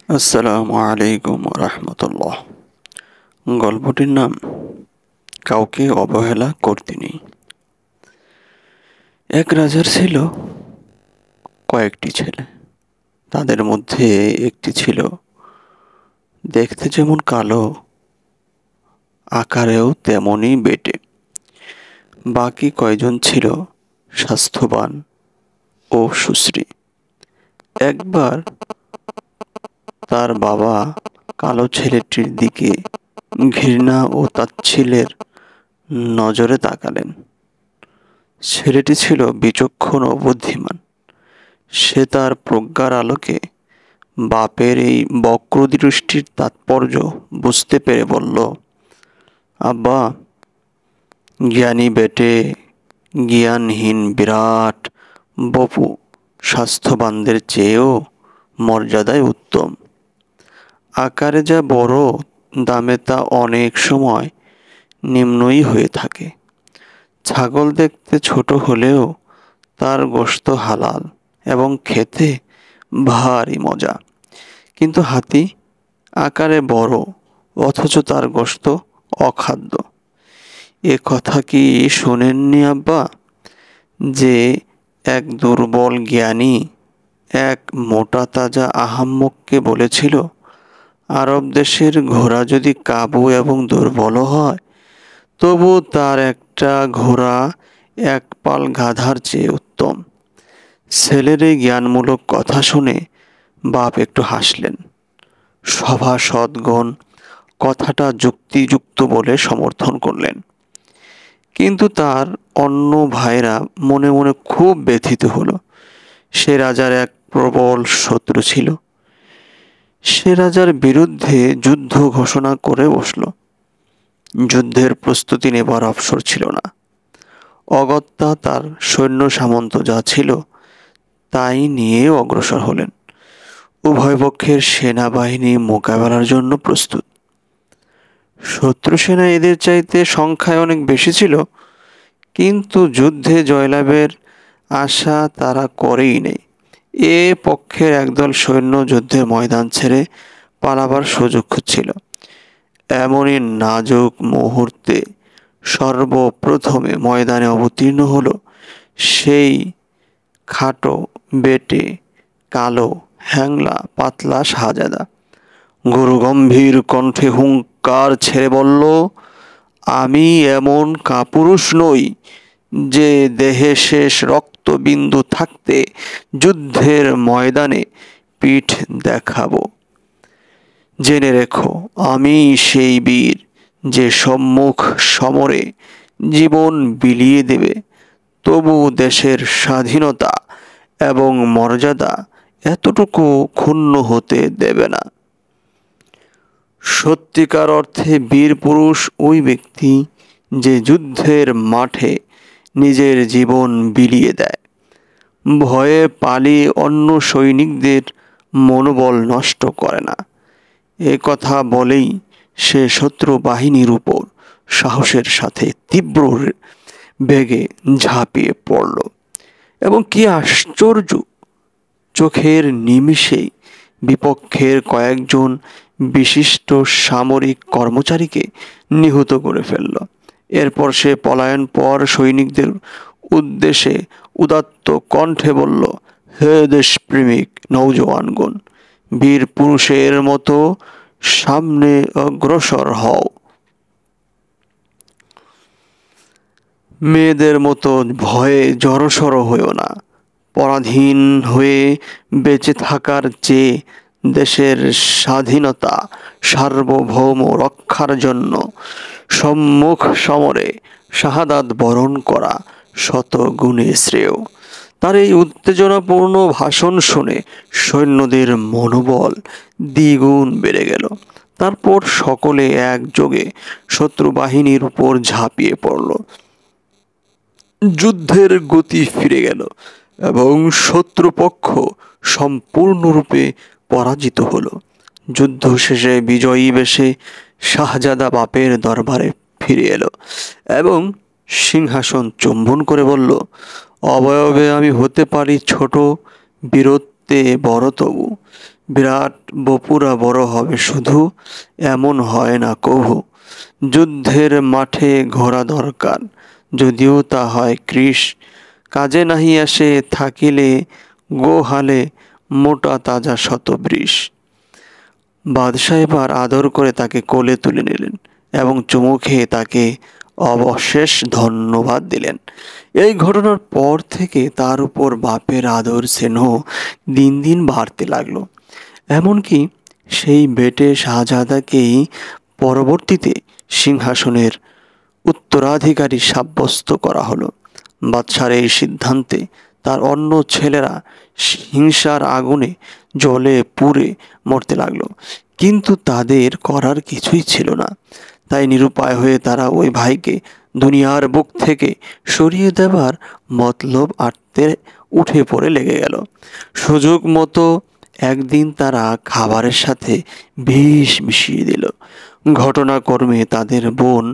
আসসালামু আলাইকুম রহমতুল্লাহ। গল্পটির নাম কাউকে অবহেলা করতে নেই। এক রাজার ছিল কয়েকটি ছেলে। তাদের মধ্যে একটি ছিল দেখতে যেমন কালো, আকারেও তেমনই বেঁটে। বাকি কয়জন ছিল স্বাস্থ্যবান ও সুশ্রী। একবার তার বাবা কালো ছেলেটির দিকে ঘৃণা ও তাচ্ছিল্যের নজরে তাকালেন। ছেলেটি ছিল বিচক্ষণ ও বুদ্ধিমান। সে তার প্রজ্ঞার আলোকে বাপের এই বক্রদৃষ্টির তাৎপর্য বুঝতে পেরে বলল, আব্বা, জ্ঞানী বেটে জ্ঞানহীন বিরাট বপু স্বাস্থ্যবানদের চেয়েও মর্যাদায় উত্তম। আকারে যা বড়, দামে তা অনেক সময় নিম্নই হয়ে থাকে। ছাগল দেখতে ছোট হলেও তার গোশত হালাল এবং খেতে ভারী মজা। কিন্তু হাতি আকারে বড়, অথচ তার গোশত অখাদ্য। এ কথা কি শোনেননি আব্বা? যে এক দুর্বল জ্ঞানী এক মোটা তাজা আহাম্মককে বলেছিল, আরব দেশের ঘোড়া যদি কাবু এবং দুর্বল হয়, তবু তার একটা ঘোড়া এক পাল গাধার চেয়ে উত্তম। ছেলের এই জ্ঞানমূলক কথা শুনে বাপ একটু হাসলেন। সভাসদগণ কথাটা যুক্তিযুক্ত বলে সমর্থন করলেন। কিন্তু তার অন্য ভাইরা মনে মনে খুব ব্যথিত হলো। সে রাজার এক প্রবল শত্রু ছিল। সে রাজার বিরুদ্ধে যুদ্ধ ঘোষণা করে বসল। যুদ্ধের প্রস্তুতি নেবার অবসর ছিল না। অগত্যা তার সৈন্য সামন্ত যা ছিল তাই নিয়ে অগ্রসর হলেন। উভয় পক্ষের সেনাবাহিনী মোকাবেলার জন্য প্রস্তুত। শত্রু সেনা এদের চাইতে সংখ্যায় অনেক বেশি ছিল, কিন্তু যুদ্ধে জয়লাভের আশা তারা করেই নেই। এ পক্ষের একদল সৈন্য যুদ্ধের ময়দান ছেড়ে পালাবার সুযোগ খুঁজছিল। এমনই নাজুক মুহূর্তে সর্বপ্রথমে ময়দানে অবতীর্ণ হলো সেই খাটো, বেটে, কালো, হ্যাংলা, পাতলা শাহজাদা। গুরুগম্ভীর কণ্ঠে হুঙ্কার ছেড়ে বলল, আমি এমন কাপুরুষ নই যে দেহে শেষ রক্তবিন্দু থাকতে যুদ্ধের ময়দানে পিঠ দেখাবো। জেনে রেখো, আমি সেই বীর যে সম্মুখ সমরে জীবন বিলিয়ে দেবে, তবু দেশের স্বাধীনতা এবং মর্যাদা এতটুকু ক্ষুণ্ণ হতে দেবে না। সত্যিকার অর্থে বীর পুরুষ ওই ব্যক্তি যে যুদ্ধের মাঠে নিজের জীবন বিলিয়ে দেয়, ভয়ে পালিয়ে অন্য সৈনিকদের মনোবল নষ্ট করে না। এ কথা বলেই সে শত্রু বাহিনীর উপর সাহসের সাথে তীব্র বেগে ঝাঁপিয়ে পড়ল। এবং কি আশ্চর্য, চোখের নিমিষেই বিপক্ষের কয়েকজন বিশিষ্ট সামরিক কর্মচারীকে নিহত করে ফেলল। এরপর সে পলায়ন পর সৈনিকদের উদ্দেশ্যে উদাত্ত কণ্ঠে বলল, হে দেশপ্রেমিক নৌজওয়ানগণ, বীর পুরুষের মতো সামনে অগ্রসর হও। মেয়েদের মতো ভয়ে জড়সড় হইও না। পরাধীন হয়ে বেঁচে থাকার চেয়ে দেশের স্বাধীনতা সার্বভৌম রক্ষার জন্য সম্মুখ সমরে শাহাদাত বরণ করা শত গুণে শ্রেয়। তার এই উত্তেজনাপূর্ণ ভাষণ শুনে সৈন্যদের মনোবল দ্বিগুণ বেড়ে গেল। তারপর সকলে একযোগে শত্রু বাহিনীর উপর ঝাঁপিয়ে পড়ল। যুদ্ধের গতি ফিরে গেল এবং শত্রুপক্ষ সম্পূর্ণরূপে পরাজিত হলো। যুদ্ধ শেষে বিজয়ী বেশে শাহজাদা বাপের দরবারে ফিরে এলো এবং সিংহাসন চুম্বন করে বলল, অবয়বে আমি হতে পারি ছোট, বীরত্বে বড়, তবু বিরাট বপুরা বড় হবে শুধু, এমন হয় না কভু। যুদ্ধের মাঠে ঘোড়া দরকার, যদিও তা হয় কৃষ। কাজে নাহি আসে থাকিলে গোহালে, মোটা তাজা শতবৃষ। বাদশাহ এবার আদর করে তাকে কোলে তুলে নিলেন এবং চুমু খেয়ে তাকে অবশেষ ধন্যবাদ দিলেন। এই ঘটনার পর থেকে তার উপর বাপের আদর স্নেহ দিন দিন বাড়তে লাগলো। এমনকি সেই বেটে শাহজাদাকেই পরবর্তীতে সিংহাসনের উত্তরাধিকারী সাব্যস্ত করা হলো। বাদশার এই সিদ্ধান্তে তার অন্য ছেলেরা হিংসার আগুনে জ্বলে পুড়ে মরতে লাগলো, কিন্তু তাদের করার কিছুই ছিল না। তাই নিরুপায় হয়ে তারা ওই ভাইকে দুনিয়ার বুক থেকে সরিয়ে দেবার মতলব আঁটতে উঠে পড়ে লেগে গেল। সুযোগ মতো একদিন তারা খাবারের সাথে বিষ মিশিয়ে দিল। ঘটনাক্রমে তাদের বোন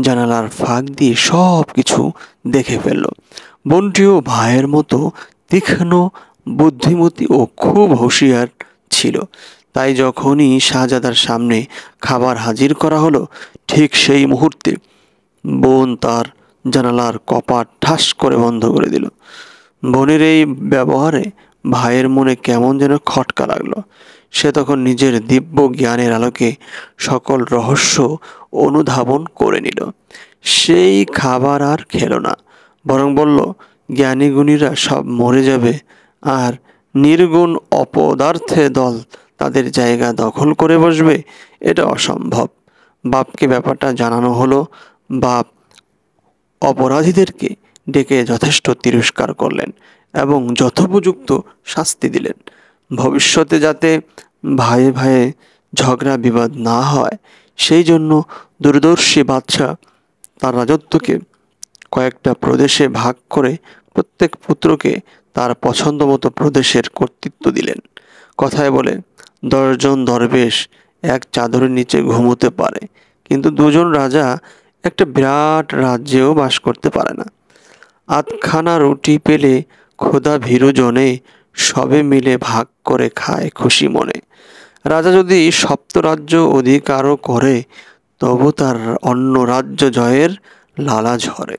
জানালার ফাঁক দিয়ে সব কিছু দেখে ফেলল। বোনটিও ভাইয়ের মতো তীক্ষ্ণ, বুদ্ধিমতী ও খুব হুঁশিয়ার ছিল। তাই যখনই শাহজাদার সামনে খাবার হাজির করা হলো, ঠিক সেই মুহূর্তে বোন তার জানালার কপাট ঠাস করে বন্ধ করে দিল। বোনের এই ব্যবহারে ভাইয়ের মনে কেমন যেন খটকা লাগলো। সে তখন নিজের দিব্য জ্ঞানের আলোকে সকল রহস্য অনুধাবন করে নিল। সেই খাবার আর খেলো না, বরং বলল, জ্ঞানী গুণীরা সব মরে যাবে আর নির্গুণ অপদার্থে দল তাদের জায়গা দখল করে বসবে, এটা অসম্ভব। বাপকে ব্যাপারটা জানানো হলো। বাপ অপরাধীদেরকে ডেকে যথেষ্ট তিরস্কার করলেন এবং যথোপযুক্ত শাস্তি দিলেন। ভবিষ্যতে যাতে ভাইয়ে ভাইয়ে ঝগড়া বিবাদ না হয়, সেই জন্য দূরদর্শী বাদশাহ তার রাজত্বকে কয়েকটা প্রদেশে ভাগ করে প্রত্যেক পুত্রকে তার পছন্দ মতো প্রদেশের কর্তৃত্ব দিলেন। কথায় বলে, 10 জন দরবেশ এক চাদরের নিচে ঘুমোতে পারে, কিন্তু 2 জন রাজা একটা বিরাট রাজ্যেও বাস করতে পারে না। আধখানা রুটি পেলে ক্ষুধা ভীরু জনে, সবে মিলে ভাগ করে খায় খুশি মনে। রাজা যদি সপ্তরাজ্য অধিকারও করে, তবু তার অন্য রাজ্য জয়ের লালা ঝরে।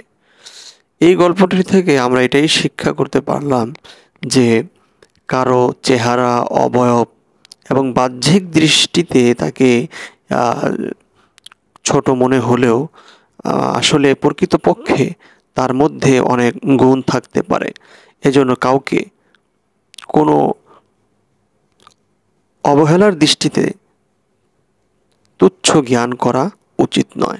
এই গল্পটি থেকে আমরা এটাই শিক্ষা করতে পারলাম যে কারো চেহারা, অবয়ব এবং বাহ্যিক দৃষ্টিতে তাকে ছোট মনে হলেও আসলে প্রকৃতপক্ষে তার মধ্যে অনেক গুণ থাকতে পারে। এজন্য কাউকে কোনো অবহেলার দৃষ্টিতে তুচ্ছ জ্ঞান করা উচিত নয়।